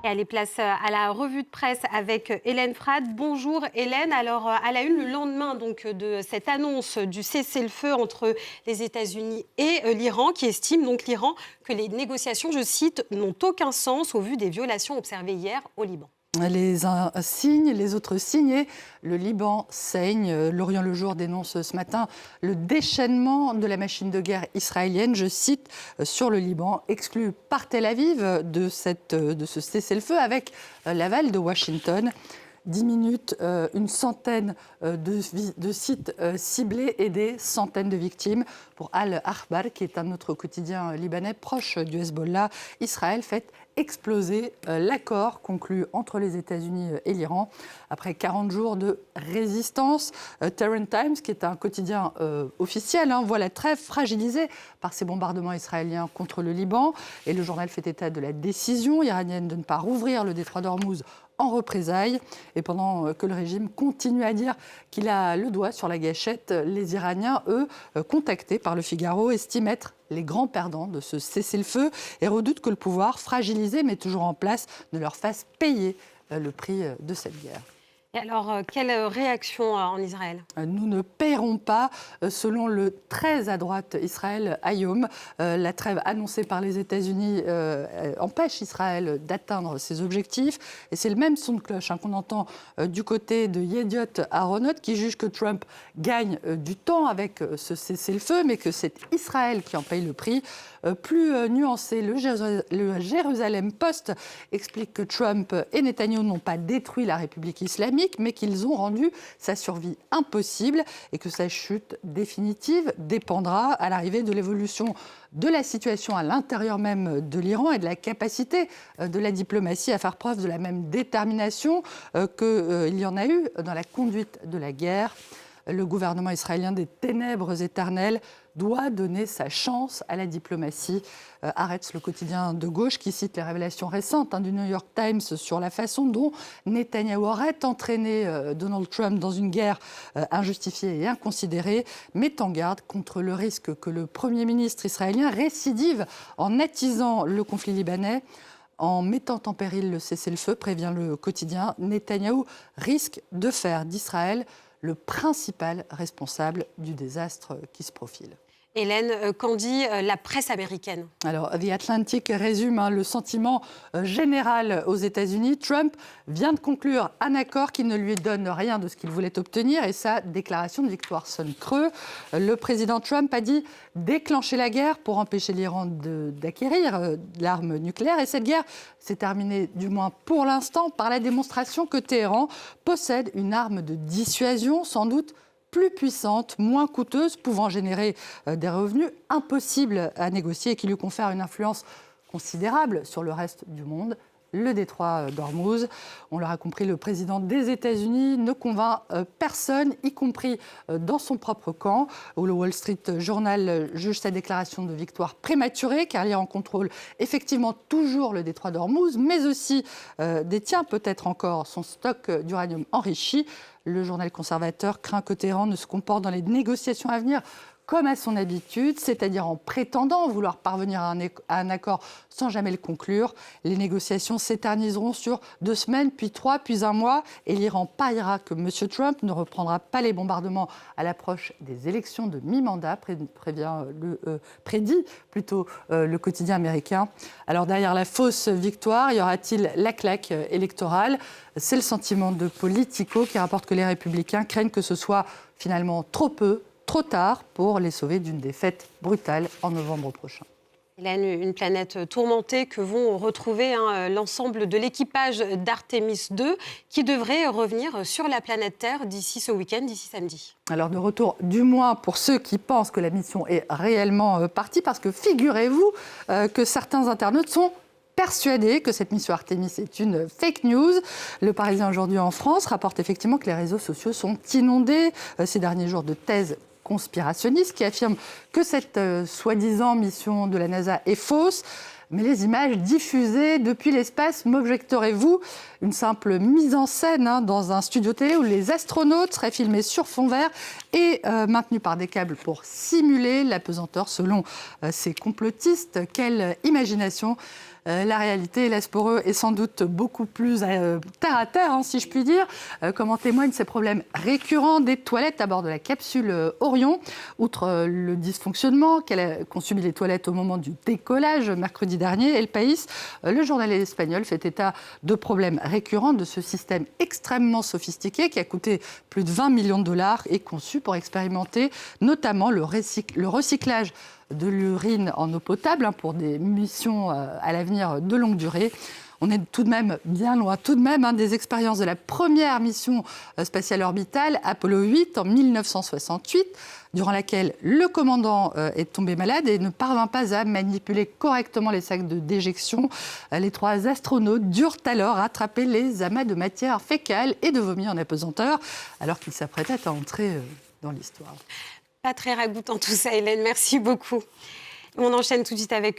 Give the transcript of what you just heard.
Et allez, place à la revue de presse avec Hélène Frade. Bonjour Hélène. Alors, à la une, le lendemain de cette annonce du cessez-le-feu entre les États-Unis et l'Iran, qui estime donc l'Iran que les négociations, je cite, n'ont aucun sens au vu des violations observées hier au Liban. Les uns signent, les autres signent et le Liban saigne. L'Orient le Jour dénonce ce matin le déchaînement de la machine de guerre israélienne, je cite, sur le Liban, exclu par Tel Aviv de ce cessez-le-feu avec l'aval de Washington. 10 minutes, une centaine de sites ciblés et des centaines de victimes. Pour Al-Akhbar, qui est un autre quotidien libanais proche du Hezbollah, Israël fait exploser l'accord conclu entre les États-Unis et l'Iran. Après 40 jours de résistance, Tehran Times, qui est un quotidien officiel, voit la trêve fragilisée par ces bombardements israéliens contre le Liban. Et le journal fait état de la décision iranienne de ne pas rouvrir le détroit d'Ormuz en représailles. Et pendant que le régime continue à dire qu'il a le doigt sur la gâchette, les Iraniens, eux, contactés par le Figaro, estiment être les grands perdants de ce cessez-le-feu et redoutent que le pouvoir, fragilisé mais toujours en place, ne leur fasse payer le prix de cette guerre. Et alors, quelle réaction en Israël ? Nous ne paierons pas, selon le très à droite Israël Hayom. La trêve annoncée par les États-Unis empêche Israël d'atteindre ses objectifs. Et c'est le même son de cloche qu'on entend du côté de Yediot Aharonot, qui juge que Trump gagne du temps avec ce cessez-le-feu, mais que c'est Israël qui en paye le prix. Plus nuancé, le Jérusalem Post explique que Trump et Netanyahou n'ont pas détruit la République islamique, mais qu'ils ont rendu sa survie impossible et que sa chute définitive dépendra à l'arrivée de l'évolution de la situation à l'intérieur même de l'Iran et de la capacité de la diplomatie à faire preuve de la même détermination qu'il y en a eu dans la conduite de la guerre. Le gouvernement israélien des ténèbres éternelles doit donner sa chance à la diplomatie. Haaretz, le quotidien de gauche, qui cite les révélations récentes du New York Times sur la façon dont Netanyahou aurait entraîné Donald Trump dans une guerre injustifiée et inconsidérée, met en garde contre le risque que le Premier ministre israélien récidive en attisant le conflit libanais. En mettant en péril le cessez-le-feu, prévient le quotidien, Netanyahou risque de faire d'Israël le principal responsable du désastre qui se profile. Hélène, qu'en dit la presse américaine ? Alors, The Atlantic résume le sentiment général aux États-Unis. Trump vient de conclure un accord qui ne lui donne rien de ce qu'il voulait obtenir et sa déclaration de victoire sonne creux. Le président Trump a dit déclencher la guerre pour empêcher l'Iran d'acquérir l'arme nucléaire. Et cette guerre s'est terminée, du moins pour l'instant, par la démonstration que Téhéran possède une arme de dissuasion, sans doute plus puissante, moins coûteuse, pouvant générer des revenus impossibles à négocier et qui lui confère une influence considérable sur le reste du monde. Le détroit d'Ormuz. On l'aura compris, le président des États-Unis ne convainc personne, y compris dans son propre camp, où le Wall Street Journal juge sa déclaration de victoire prématurée, car l'Iran contrôle effectivement toujours le détroit d'Ormuz, mais aussi détient peut-être encore son stock d'uranium enrichi. Le journal conservateur craint que Téhéran ne se comporte dans les négociations à venir comme à son habitude, c'est-à-dire en prétendant vouloir parvenir à un accord sans jamais le conclure. Les négociations s'éterniseront sur 2 semaines, puis 3, puis 1 mois, et l'Iran pariera que M. Trump ne reprendra pas les bombardements à l'approche des élections de mi-mandat, prédit le quotidien américain. Alors derrière la fausse victoire, y aura-t-il la claque électorale ? C'est le sentiment de Politico qui rapporte que les Républicains craignent que ce soit finalement trop tard pour les sauver d'une défaite brutale en novembre prochain. Hélène, une planète tourmentée que vont retrouver l'ensemble de l'équipage d'Artemis 2 qui devrait revenir sur la planète Terre d'ici ce week-end, d'ici samedi. Alors de retour, du moins pour ceux qui pensent que la mission est réellement partie, parce que figurez-vous que certains internautes sont persuadés que cette mission Artemis est une fake news. Le Parisien aujourd'hui en France rapporte effectivement que les réseaux sociaux sont inondés ces derniers jours de thèses conspirationnistes qui affirment que cette soi-disant mission de la NASA est fausse. mais les images diffusées depuis l'espace. M'objecterez-vous une simple mise en scène dans un studio télé où les astronautes seraient filmés sur fond vert et maintenus par des câbles pour simuler la pesanteur selon ces complotistes. Quelle imagination! La réalité, laisse pour eux, est sans doute beaucoup plus terre à terre, si je puis dire, comme en témoignent ces problèmes récurrents des toilettes à bord de la capsule Orion. Outre le dysfonctionnement qu'ont subi les toilettes au moment du décollage mercredi dernier, El País, le journal espagnol fait état de problèmes récurrents de ce système extrêmement sophistiqué qui a coûté plus de 20 millions de dollars et conçu pour expérimenter notamment le recyclage de l'urine en eau potable pour des missions à l'avenir de longue durée. On est tout de même bien loin des expériences de la première mission spatiale orbitale, Apollo 8, en 1968, durant laquelle le commandant est tombé malade et ne parvint pas à manipuler correctement les sacs de déjection. Les 3 astronautes durent alors rattraper les amas de matière fécale et de vomi en apesanteur, alors qu'ils s'apprêtaient à entrer dans l'histoire. Pas très ragoûtant tout ça, Hélène. Merci beaucoup. On enchaîne tout de suite avec